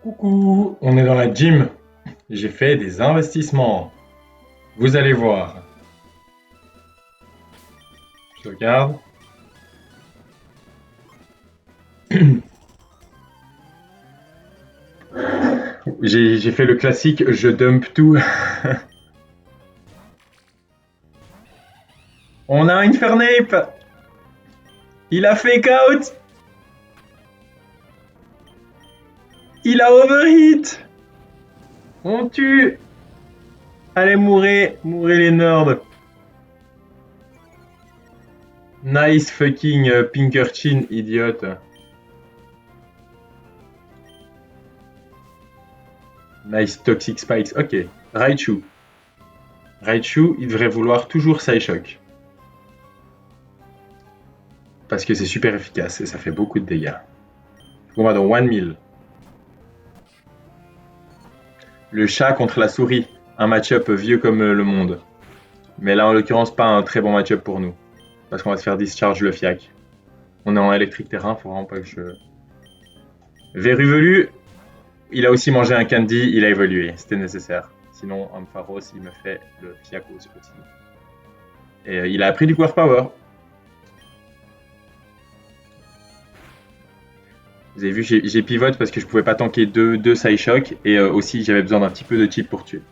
Coucou, on est dans la gym. J'ai fait des investissements. Vous allez voir. Je regarde. J'ai fait le classique, je dump tout. On a Infernape. Il a fake out. Il a overhit. On tue. Allez, mourrez. Mourrez les nerds. Nice fucking Pinkerchin, idiote. Nice Toxic Spikes. Ok. Raichu. Raichu, il devrait vouloir toujours Psyshock. Parce que c'est super efficace et ça fait beaucoup de dégâts. On va dans 1000. Le chat contre la souris. Un match-up vieux comme le monde. Mais là, en l'occurrence, pas un très bon match-up pour nous. Parce qu'on va se faire discharge le fiac. On est en électrique terrain, faut vraiment pas que je... Véruvelu, il a aussi mangé un candy, il a évolué. C'était nécessaire. Sinon, Ampharos, il me fait le fiac aussi. Et il a appris du Core Power. Vous avez vu, j'ai pivot parce que je pouvais pas tanker deux Psyshock. Et aussi, j'avais besoin d'un petit peu de chip pour tuer.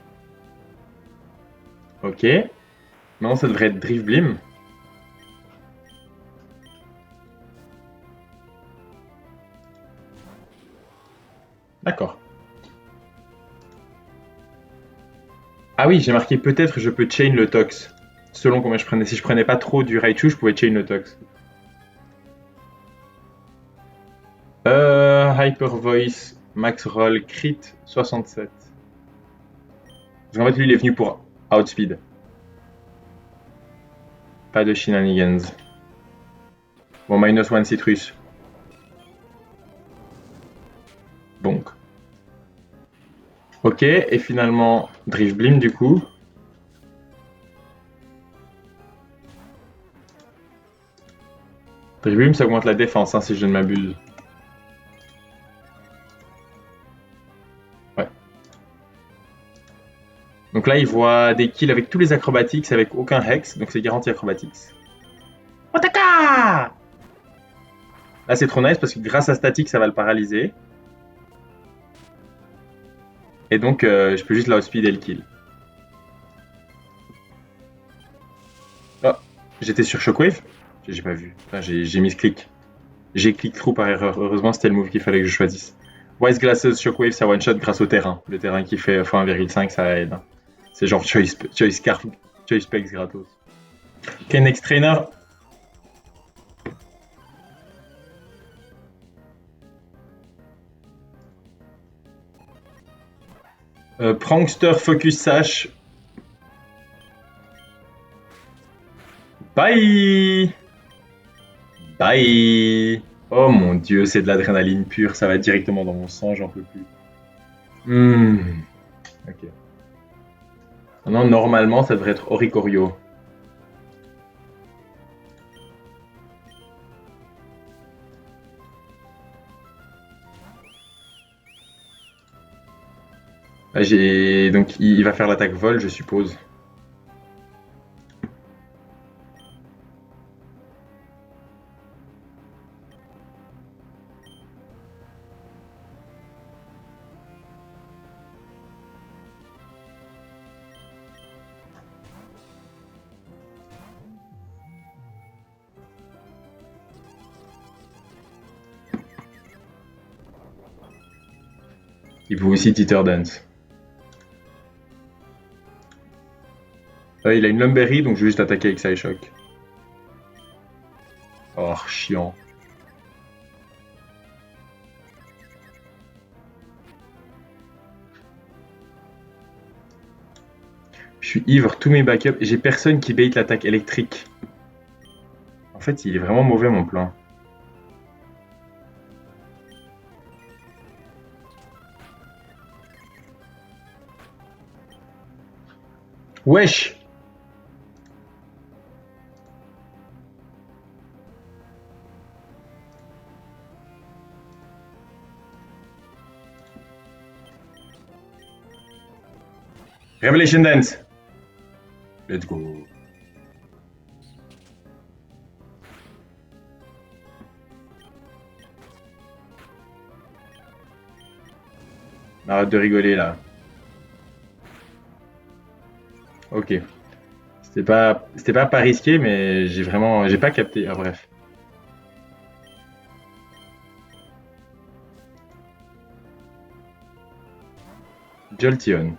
Ok. Maintenant, ça devrait être Drift Blim. D'accord. Ah oui, j'ai marqué peut-être je peux chain le tox. Selon combien je prenais. Si je prenais pas trop du Raichu, je pouvais chain le tox. Hyper Voice, Max Roll, Crit, 67. Parce qu'en fait, lui, il est venu pour Outspeed. Pas de shenanigans. Bon, minus one citrus. Donc. Ok, et finalement, Drift Blim du coup. Drift Blim, ça augmente la défense, hein, si je ne m'abuse. Ouais. Donc là, il voit des kills avec tous les acrobatics, avec aucun hex, donc c'est garanti acrobatics. Otaka! Là, c'est trop nice parce que grâce à static, ça va le paralyser. Et donc, je peux juste l'outspeed et le kill. Oh, j'étais sur Shockwave. J'ai pas vu. Enfin, j'ai mis ce clic. J'ai click through par erreur. Heureusement, c'était le move qu'il fallait que je choisisse. Wise Glasses, Shockwave, ça one shot grâce au terrain. Le terrain qui fait x1,5, ça aide. C'est genre choice specs gratos. Ok, next trainer. Prankster Focus Sash. Bye! Bye! Oh mon dieu, c'est de l'adrénaline pure, ça va directement dans mon sang, j'en peux plus. Ok. Non, normalement, ça devrait être Oricorio. Donc il va faire l'attaque vol, je suppose. Il peut aussi Teeter Dance. Il a une Lumberry, donc je vais juste attaquer avec Psyshock. Oh, chiant. Je suis ivre, tous mes backups. J'ai personne qui bait l'attaque électrique. En fait, il est vraiment mauvais mon plan. Wesh! Revelation Dance. Let's go. Arrête de rigoler là. Ok. C'était pas risqué, mais j'ai pas capté. Ah, bref. Jolteon.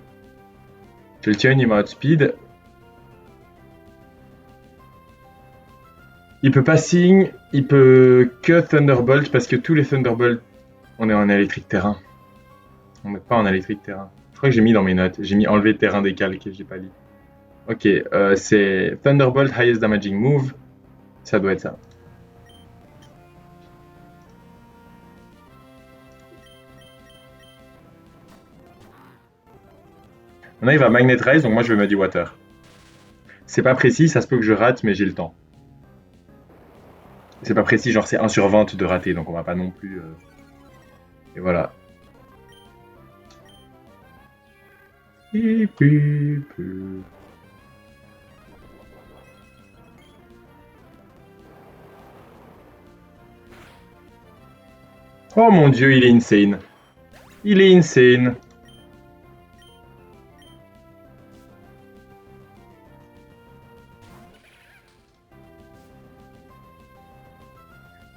Jolteon, il m'a outspeed. Il peut passing, il peut que Thunderbolt parce que tous les Thunderbolts, on est en électrique terrain. On n'est pas en électrique terrain. Je crois que j'ai mis dans mes notes. J'ai mis enlever terrain des calques, j'ai pas dit. Ok, c'est Thunderbolt highest damaging move. Ça doit être ça. Maintenant, il va Magnet Rise, donc moi je vais Muddy Water. C'est pas précis, ça se peut que je rate, mais j'ai le temps. C'est pas précis, genre c'est 1 sur 20 de rater, donc on va pas non plus. Et voilà. Oh mon dieu, il est insane. Il est insane.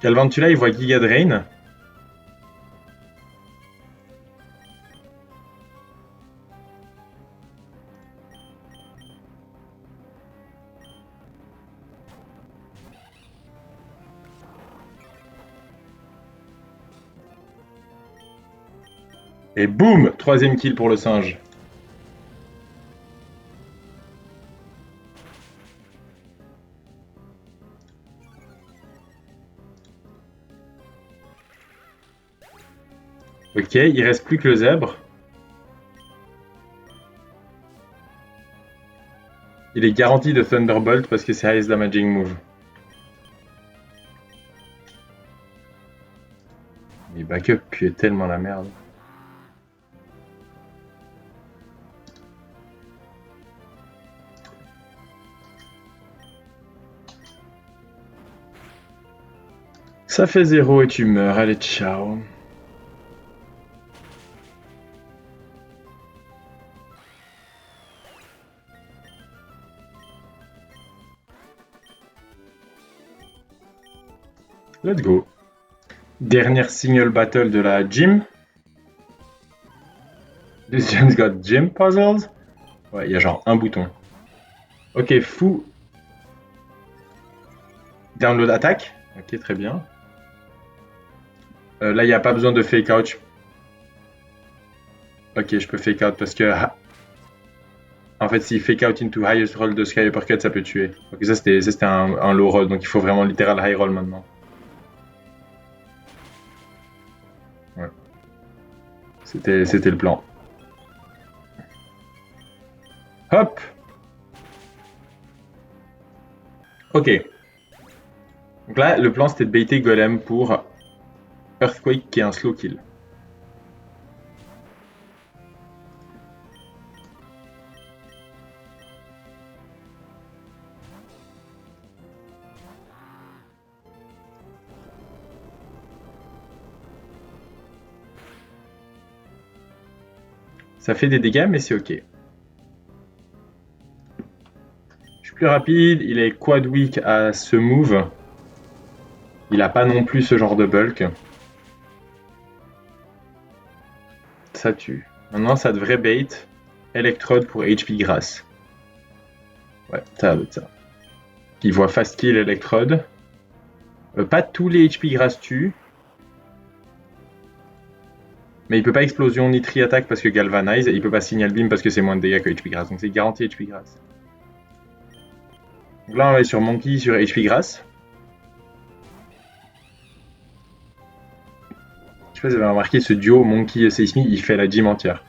Galvantula, il voit Giga Drain. Et boum, troisième kill pour le singe. Ok, il reste plus que le zèbre. Il est garanti de Thunderbolt parce que c'est highest damaging move. Mais backup pue tellement la merde. Ça fait 0 et tu meurs, allez ciao. Let's go. Dernière single battle de la gym. This gym's got gym puzzles. Ouais, il y a genre un bouton. Ok, fou. Download attaque. Ok, très bien. Là, il n'y a pas besoin de fake out. Ok, je peux fake out parce que. En fait, si fake out into highest roll de Sky Uppercut, ça peut tuer. Ok, ça c'était un low roll, donc il faut vraiment littéral high roll maintenant. Ouais. C'était le plan. Hop! Ok. Donc là, le plan c'était de baiter Golem pour Earthquake qui est un slow kill. Ça fait des dégâts, mais c'est ok. Je suis plus rapide, il est quad weak à ce move. Il a pas non plus ce genre de bulk. Ça tue. Maintenant, ça devrait bait Electrode pour HP Grass. Ouais, ça va être ça. Il voit fast kill Electrode. Pas tous les HP Grass tuent. Mais il peut pas explosion ni tri attaque parce que Galvanize. Et il peut pas signal beam parce que c'est moins de dégâts que HP Grass. Donc c'est garanti HP Grass. Donc là, on va aller sur Monkey sur HP Grass. Je sais pas si vous avez remarqué ce duo Monkey et Seismi, il fait la gym entière.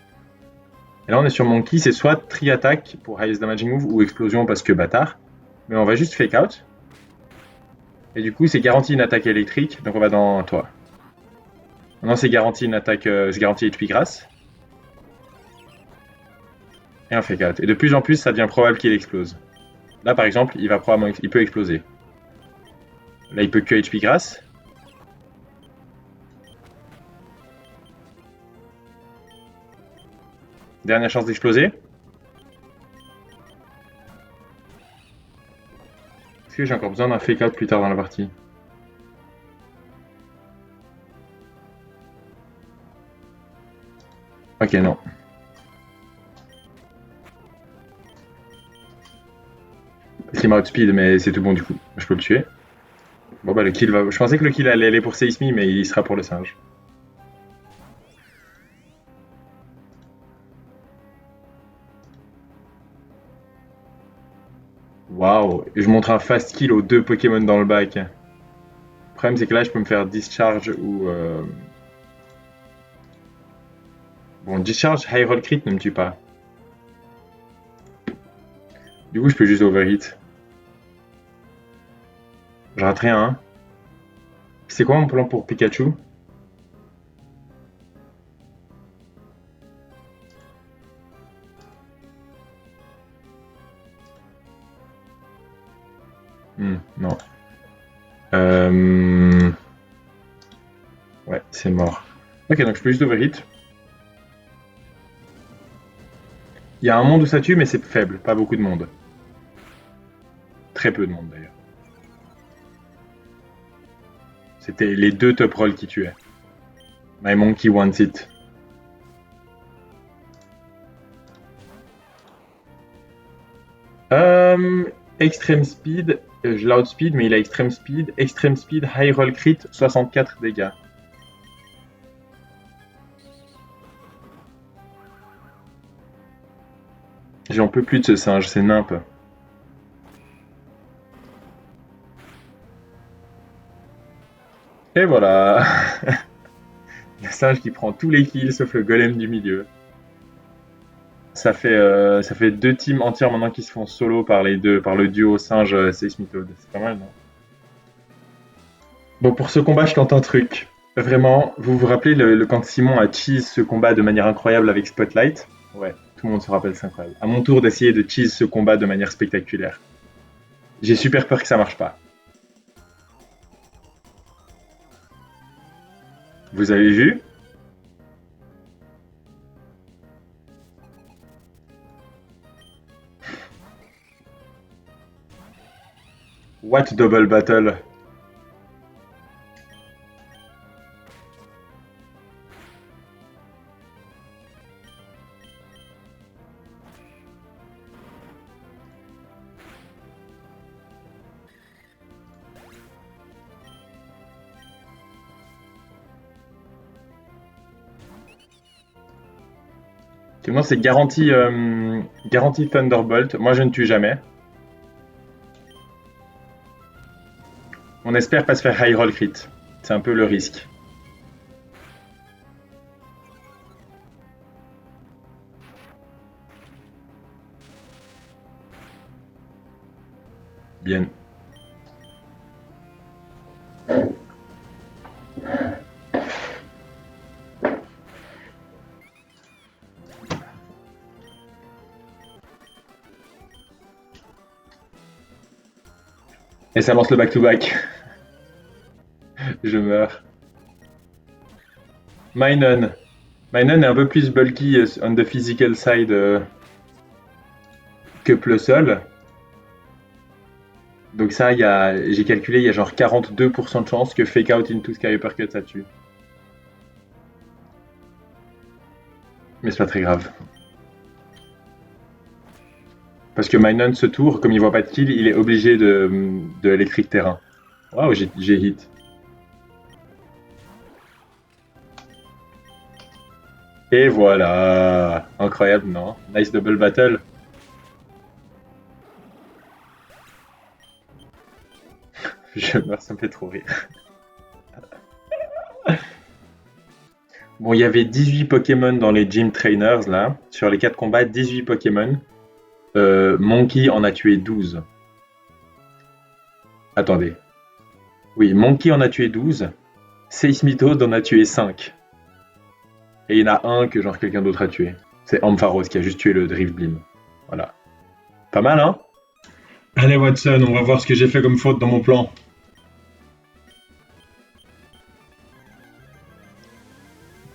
Et là, on est sur Monkey, c'est soit tri attaque pour highest damaging move ou explosion parce que bâtard. Mais on va juste fake out. Et du coup, c'est garanti une attaque électrique. Donc on va dans toi. Maintenant, c'est garanti une attaque, c'est garanti HP Grass. Et un fake out. Et de plus en plus, ça devient probable qu'il explose. Là, par exemple, il peut exploser. Là, il peut que HP grâce. Dernière chance d'exploser. Est-ce que j'ai encore besoin d'un fake out plus tard dans la partie? Ok, non. Parce qu'il m'a outspeed, mais c'est tout bon du coup. Je peux le tuer. Bon bah le kill va... Je pensais que le kill allait aller pour Seismi, mais il sera pour le singe. Waouh. Et je montre un fast kill aux 2 Pokémon dans le bac. Le problème c'est que là je peux me faire discharge ou... Bon, discharge, high roll crit ne me tue pas. Du coup je peux juste overhit. Je rate rien, hein. C'est quoi mon plan pour Pikachu? Non. Ouais, c'est mort. Ok, donc je peux juste overhit. Il y a un monde où ça tue, mais c'est faible. Pas beaucoup de monde. Très peu de monde d'ailleurs. C'était les 2 top rolls qui tuaient. My Monkey wants it. Extreme Speed, je l'outspeed, mais il a Extreme Speed. Extreme Speed, High Roll Crit, 64 dégâts. J'en peux plus de ce singe, c'est nimp. Et voilà. Le singe qui prend tous les kills sauf le golem du milieu. Ça fait 2 teams entières maintenant qui se font solo par par le duo singe Seismitoad. C'est pas mal, non? Bon, pour ce combat, je tente un truc. Vraiment, vous vous rappelez quand Simon a cheese ce combat de manière incroyable avec Spotlight? Ouais, tout le monde se rappelle, c'est incroyable. À mon tour d'essayer de cheese ce combat de manière spectaculaire. J'ai super peur que ça marche pas. Vous avez vu? What double battle? Non, c'est garanti, garanti Thunderbolt. Moi, je ne tue jamais. On espère pas se faire high roll crit. C'est un peu le risque. Bien. Et ça lance le back-to-back. Je meurs. Minun. Minun est un peu plus bulky on the physical side que Plusle. Donc ça, j'ai calculé, il y a genre 42% de chance que Fake Out into Sky Uppercut ça tue. Mais c'est pas très grave. Parce que Minun, ce tour, comme il voit pas de kill, il est obligé de électrique terrain. Waouh, j'ai hit. Et voilà. Incroyable, non? Nice double battle. Je meurs, ça me fait trop rire. Bon, il y avait 18 Pokémon dans les Gym Trainers, là. Sur les 4 combats, 18 Pokémon. Monkey en a tué 12. Attendez. Oui, Monkey en a tué 12. Seismitoad en a tué 5. Et il y en a un que genre quelqu'un d'autre a tué. C'est Ampharos qui a juste tué le Drifblim. Voilà. Pas mal, hein? Allez, Watson, on va voir ce que j'ai fait comme faute dans mon plan.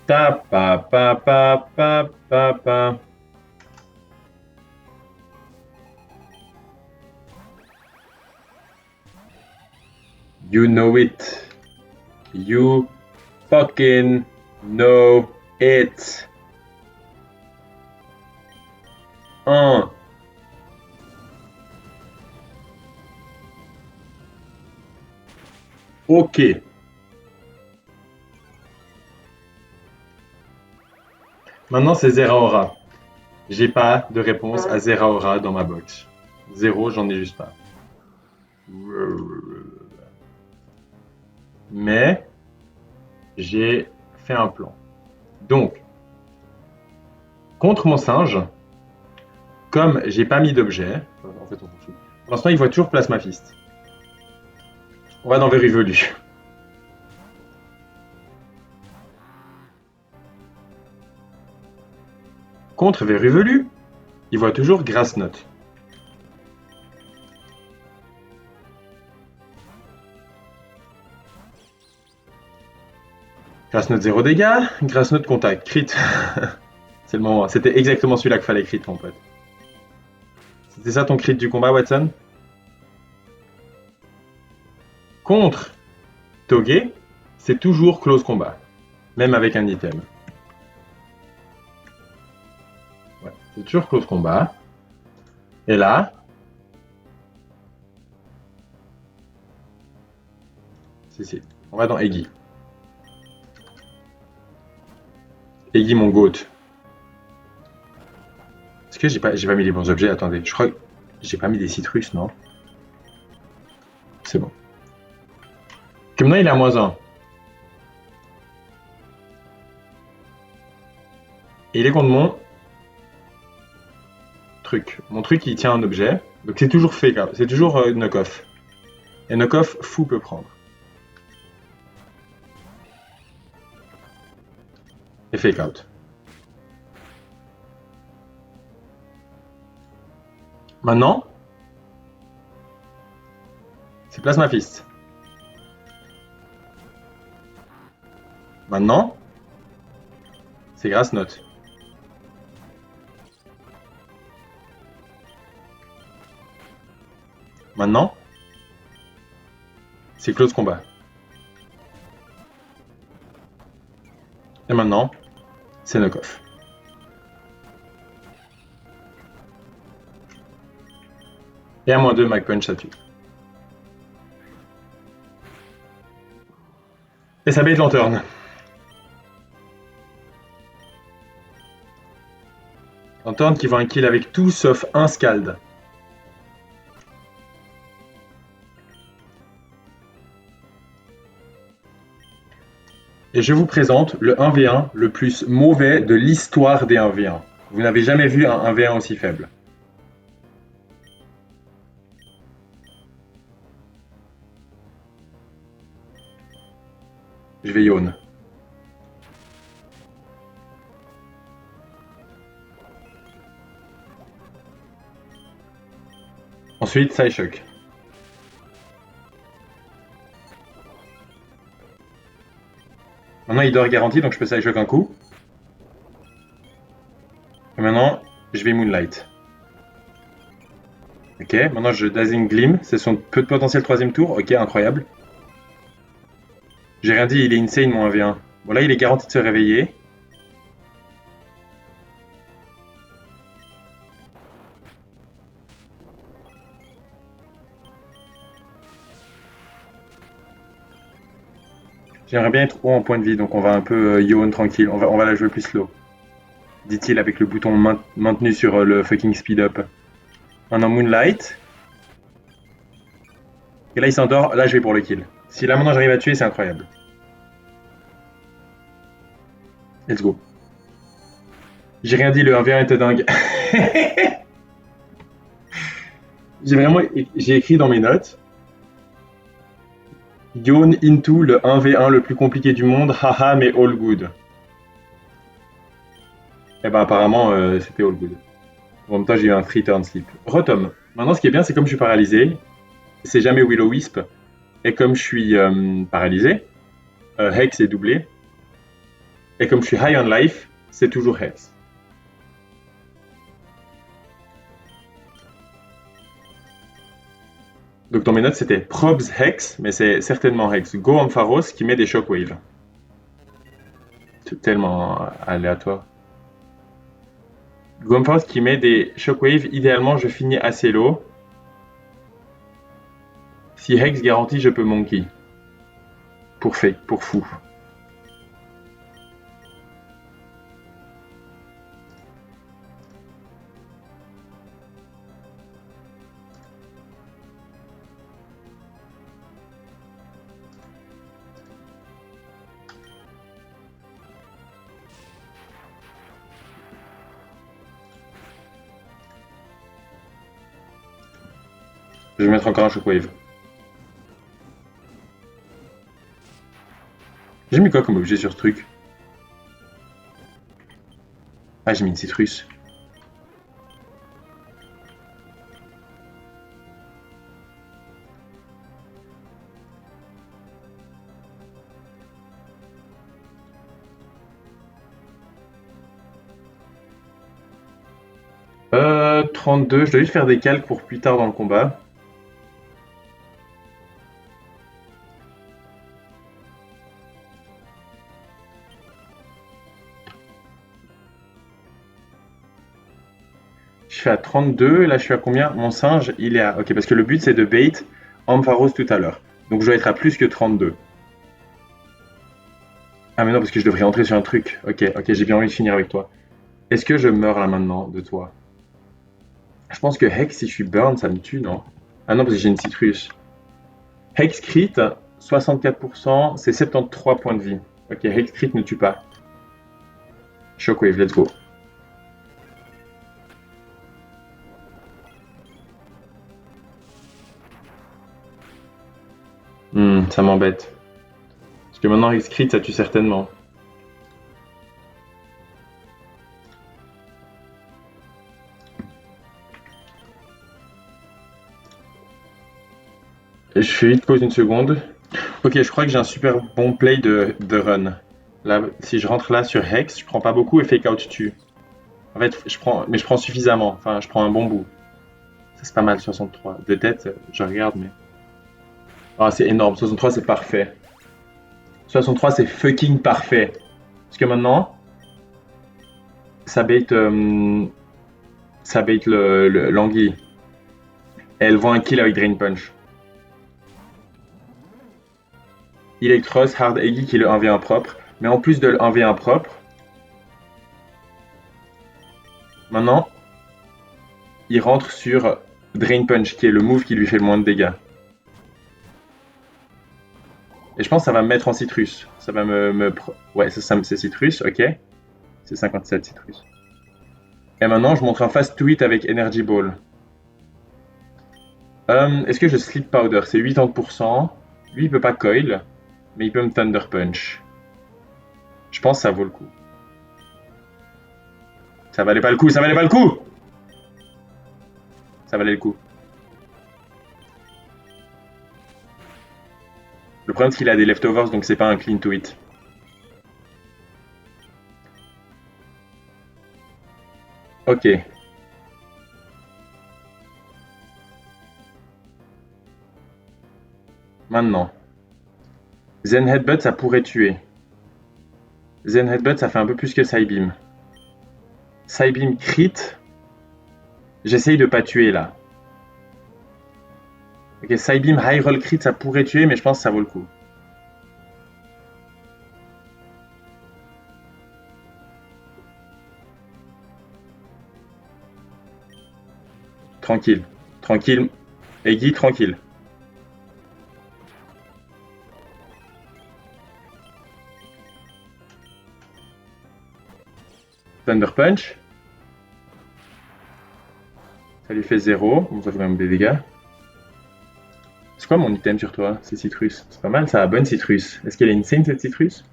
Ta pa pa pa pa pa pa. You know it. You fucking know it. Un. Ok. Maintenant, c'est Zeraora. J'ai pas de réponse à Zeraora dans ma box. Zéro, j'en ai juste pas. Mais j'ai fait un plan. Donc, contre mon singe, comme j'ai pas mis d'objet, en fait, on s'en fout. Pour l'instant, il voit toujours Plasma Fist. On va dans Vérivelu. Contre Vérivelu, il voit toujours Grass Knot. Grass Knot 0 dégâts, Grass Knot contact, crit. C'est le moment. C'était exactement celui-là qu'il fallait crit, mon pote. C'était ça ton crit du combat, Watson? Contre Toge, c'est toujours close combat, même avec un item. Ouais, c'est toujours close combat. Et là, si, on va dans Eggy. Eggy, mon goat. Est-ce que j'ai pas mis les bons objets? Attendez, je crois que j'ai pas mis des citrus, non? C'est bon. Que maintenant il est à -1. Et il est contre mon truc. Mon truc il tient un objet. Donc c'est toujours fake, hein. C'est toujours knock-off. Et knock-off, fou peut prendre. Et fake out. Maintenant, c'est Plasma Fist. Maintenant, c'est Grass Knot. Maintenant, c'est close combat. Et maintenant, c'est knock-off. Et à -2, Mag Punch, ça tue. Et ça bait Lanterne. Lanterne qui voit un kill avec tout sauf un Scald. Et je vous présente le 1v1 le plus mauvais de l'histoire des 1v1. Vous n'avez jamais vu un 1v1 aussi faible. Je vais yawn. Ensuite, Psyshock. Maintenant, il dort garanti, donc je peux Psyshock un coup. Et maintenant, je vais Moonlight. Ok, maintenant je Dazzling Gleam, c'est son peu de potentiel troisième tour. Ok, incroyable. J'ai rien dit, il est insane mon 1v1. Bon là, il est garanti de se réveiller. J'aimerais bien être haut en point de vie, donc on va un peu yawn tranquille. On va la jouer plus slow. Dit-il avec le bouton maintenu sur le fucking speed up. Maintenant Moonlight. Et là il s'endort, là je vais pour le kill. Si là maintenant j'arrive à tuer, c'est incroyable. Let's go. J'ai rien dit, le 1v1 était dingue. J'ai écrit dans mes notes. Yawn into le 1v1 le plus compliqué du monde, haha mais all good. Eh ben apparemment, c'était all good. En même temps, j'ai eu un free turn sleep. Rotom. Maintenant, ce qui est bien, c'est comme je suis paralysé, c'est jamais Will-O-Wisp. Et comme je suis paralysé, Hex est doublé. Et comme je suis high on life, c'est toujours Hex. Donc dans mes notes, c'était Probs Hex, mais c'est certainement Hex. Go Ampharos qui met des shockwaves. C'est tellement aléatoire. Go Ampharos qui met des shockwaves. Idéalement, je finis assez low. Si Hex garantit, je peux monkey. Pour fake, pour fou. Je vais mettre encore un shockwave. J'ai mis quoi comme objet sur ce truc? Ah, j'ai mis une citrus. Euh, 32, je dois juste faire des calques pour plus tard dans le combat. Je suis à 32, là je suis à combien? Mon singe, il est à... Ok, parce que le but c'est de bait Ampharos tout à l'heure. Donc je dois être à plus que 32. Ah mais non, parce que je devrais entrer sur un truc. Ok, ok, j'ai bien envie de finir avec toi. Est-ce que je meurs là maintenant de toi? Je pense que Hex, si je suis burn, ça me tue, non? Ah non, parce que j'ai une citrus. Hex crit, 64%, c'est 73 points de vie. Ok, Hex crit ne tue pas. Shockwave, let's go. Ça m'embête. Parce que maintenant, Hex crit, ça tue certainement. Et je fais vite pause une seconde. Ok, je crois que j'ai un super bon play de run. Là, si je rentre là sur Hex, je prends pas beaucoup et Fake Out tue. En fait, mais je prends suffisamment. Enfin, je prends un bon bout. Ça, c'est pas mal, 63. De tête, je regarde, mais. Ah, c'est énorme. 63, c'est parfait. 63, c'est fucking parfait. Parce que maintenant, ça bait, l'anguille. Et elle voit un kill avec Drain Punch. Electros, Hard Eggy qui est le 1v1 propre. Mais en plus de le 1v1 propre, maintenant, il rentre sur Drain Punch, qui est le move qui lui fait le moins de dégâts. Et je pense que ça va me mettre en citrus. Ça va ouais, c'est citrus, ok. C'est 57 citrus. Et maintenant, je montre un fast tweet avec Energy Ball. Est-ce que je Sleep Powder? C'est 80%. Lui, il peut pas coil, mais il peut me Thunder Punch. Je pense que ça vaut le coup. Ça valait pas le coup, ça valait pas le coup! Ça valait le coup. Le problème, c'est qu'il a des leftovers, donc c'est pas un clean tweet. Ok. Maintenant. Zen Headbutt, ça pourrait tuer. Zen Headbutt, ça fait un peu plus que Psybeam. Psybeam crit. J'essaye de pas tuer là. Ok, Psybeam High Roll crit, ça pourrait tuer, mais je pense que ça vaut le coup. Tranquille. Tranquille. Eggy, tranquille. Thunder Punch. Ça lui fait 0. Bon, ça fait quand même des dégâts. C'est quoi mon item sur toi? C'est citrus. C'est pas mal, ça a bonne citrus. Est-ce qu'elle est insane cette citrus?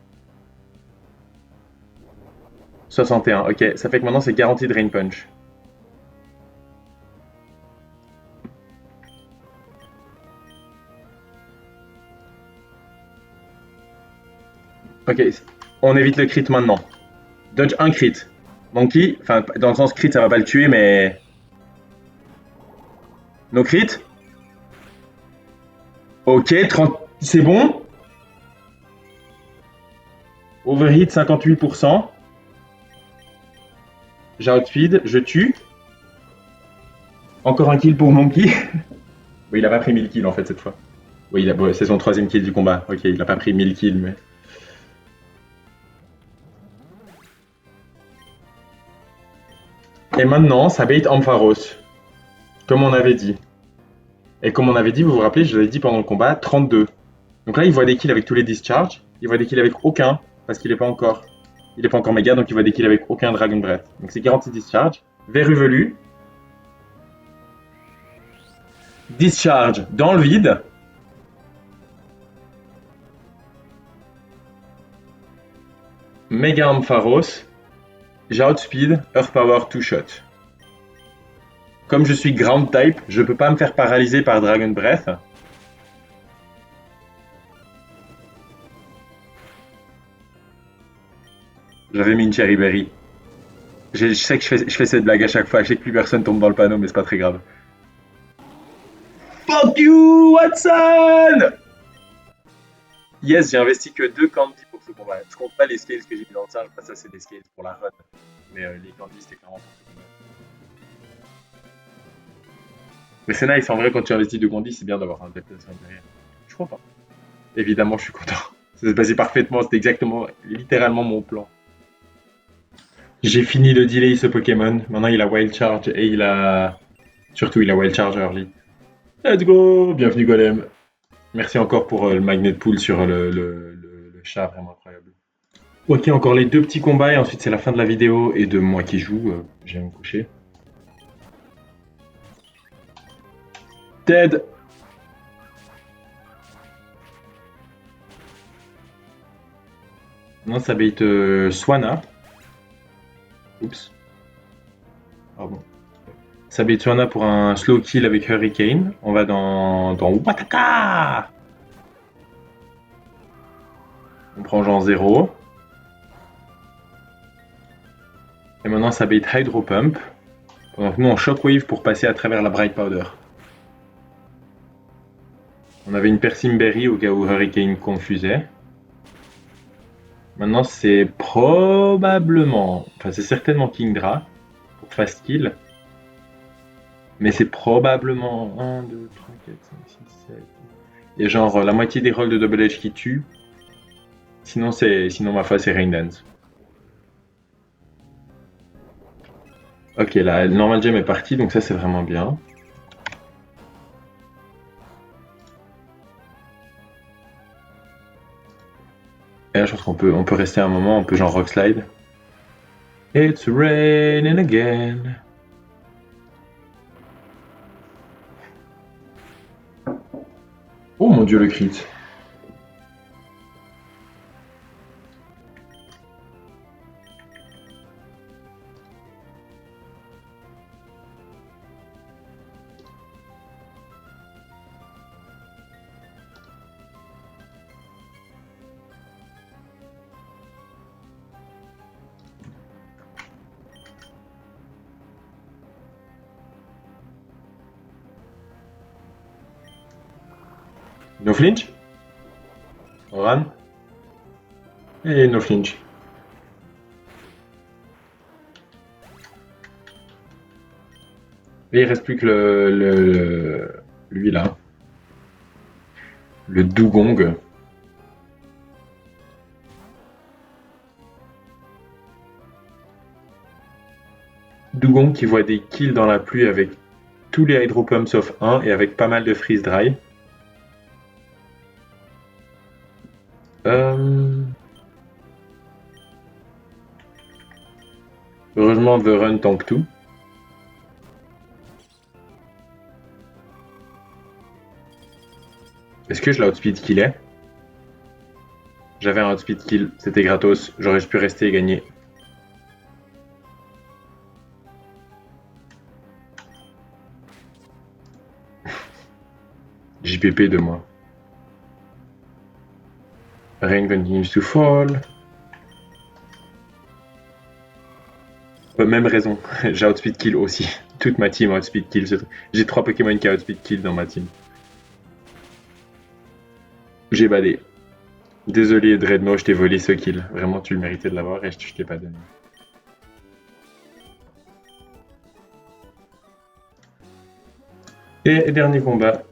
61. Ok, ça fait que maintenant c'est garanti Drain Punch. Ok, on évite le crit maintenant. Dodge un crit. Monkey, enfin dans le sens crit ça va pas le tuer mais... No crit. Ok, 30... c'est bon. Overhit 58%. J'outspeed, je tue. Encore un kill pour Monkey. Oui, il a pas pris 1000 kills en fait cette fois. Oui, c'est son troisième kill du combat. Ok, il a pas pris 1000 kills mais... Et maintenant, ça bait Ampharos. Comme on avait dit. Et comme on avait dit, vous vous rappelez, je l'avais dit pendant le combat, 32. Donc là, il voit des kills avec tous les discharges. Il voit des kills avec aucun, parce qu'il n'est pas encore... Il n'est pas encore méga, donc il voit des kills avec aucun Dragon Breath. Donc c'est garanti discharge. Verru velu. Discharge dans le vide. Mega Ampharos. J'outspeed, Earth Power, 2-shot. Comme je suis ground type, je peux pas me faire paralyser par Dragon Breath. J'avais mis une Cherry Berry. Je sais que je fais cette blague à chaque fois, je sais que plus personne tombe dans le panneau, mais c'est pas très grave. Fuck you, Watson! Yes, j'ai investi que 2 candies pour ce combat. Je compte pas les scales que j'ai mis dans le singe, parce que ça c'est des scales pour la run. Mais les candies c'était clairement pour ce combat. Mais c'est nice, en vrai, quand tu investis 2 candies, c'est bien d'avoir un déplacement derrière. Je suis content. Évidemment, je suis content. Ça s'est passé parfaitement, c'était exactement, littéralement mon plan. J'ai fini de delay ce Pokémon. Maintenant, il a Wild Charge et il a. Surtout, il a Wild Charge early. Let's go! Bienvenue, Golem. Merci encore pour le Magnet Pool sur le chat, vraiment incroyable. Ok, encore les 2 petits combats et ensuite c'est la fin de la vidéo et de moi qui joue. Je vais me coucher. Dead! Non, ça bait Swanna. Oups. Pardon. Ça bait Swanna pour un slow kill avec Hurricane. On va dans Wataka! On prend genre 0. Et maintenant ça bait Hydro Pump. Pendant que nous on Shockwave pour passer à travers la Bright Powder. On avait une Persimberry au cas où Hurricane confusait. Maintenant c'est probablement... Enfin c'est certainement Kingdra pour Fast Kill. Mais c'est probablement 1, 2, 3, 4, 5, 6, 7... Il y a genre la moitié des rolls de Double Edge qui tuent. Sinon ma face c'est Rain Dance. Ok, la Normal Gem est partie, donc ça c'est vraiment bien. Et là je pense qu'on peut rester un moment, on peut genre Rock Slide. It's raining again. Oh mon dieu le crit. No flinch. Run. Et no flinch. Et il reste plus que lui là. Le Dugong. Dugong qui voit des kills dans la pluie avec tous les Hydro Pumps sauf un et avec pas mal de freeze dry. Heureusement, The Run tank tout. Est-ce que je l'ai outspeed kill est? J'avais un outspeed kill, c'était gratos, j'aurais pu rester et gagner. JPP de moi. Rain continues to fall. Même raison, j'ai outspeed kill aussi. Toute ma team a outspeed kill. J'ai 3 Pokémon qui a outspeed kill dans ma team. J'ai badé. Désolé Dreadnought, je t'ai volé ce kill. Vraiment, tu le méritais de l'avoir et je t'ai pas donné. Et dernier combat.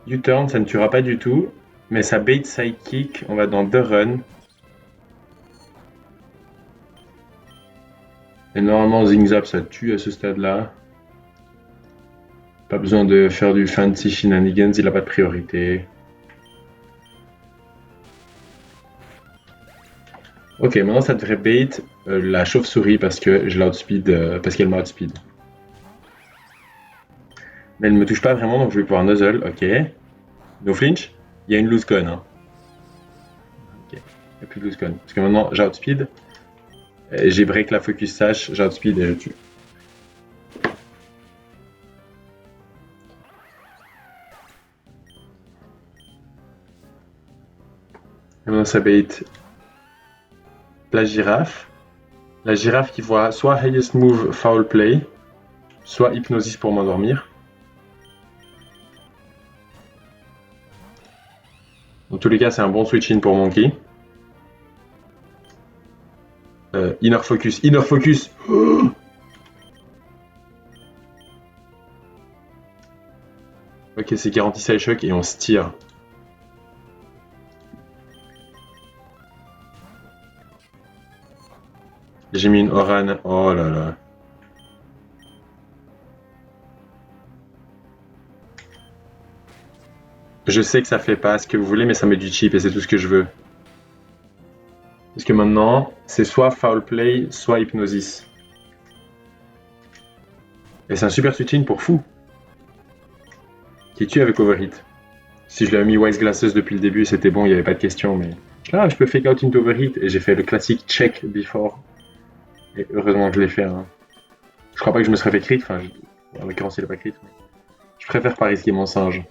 U-turn, ça ne tuera pas du tout. Mais ça bait Psychic, on va dans The Run. Et normalement, Zingzap, ça tue à ce stade-là. Pas besoin de faire du fancy shenanigans, il a pas de priorité. Ok, maintenant ça devrait bait la chauve-souris parce que je l'outspeed, parce qu'elle m'a outspeed. Mais elle me touche pas vraiment, donc je vais pouvoir nuzzle, ok. No flinch. Il y a une loose gun, hein. Ok, il n'y a plus de loose gun. Parce que maintenant j'outspeed. J'ai break la focus sash, j'outspeed et je tue. Et maintenant ça bait la girafe. La girafe qui voit soit highest move foul play, soit hypnosis pour m'endormir. Dans tous les cas, c'est un bon switch-in pour Monkey. Inner focus, inner focus. Oh, ok, c'est garanti side shock et on se tire. J'ai mis une Oran. Oh là là. Je sais que ça fait pas ce que vous voulez, mais ça met du cheap et c'est tout ce que je veux. Parce que maintenant, c'est soit foul play, soit hypnosis. Et c'est un super switch-in pour fou. Qui tue avec overhit. Si je l'avais mis Wise Glasses depuis le début, c'était bon, il n'y avait pas de question, mais. Là, je peux fake out into overhit et j'ai fait le classique check before. Et heureusement que je l'ai fait. Hein. Je crois pas que je me serais fait crit, enfin, en l'occurrence, il a pas crit. Mais... Je préfère pas risquer mon singe.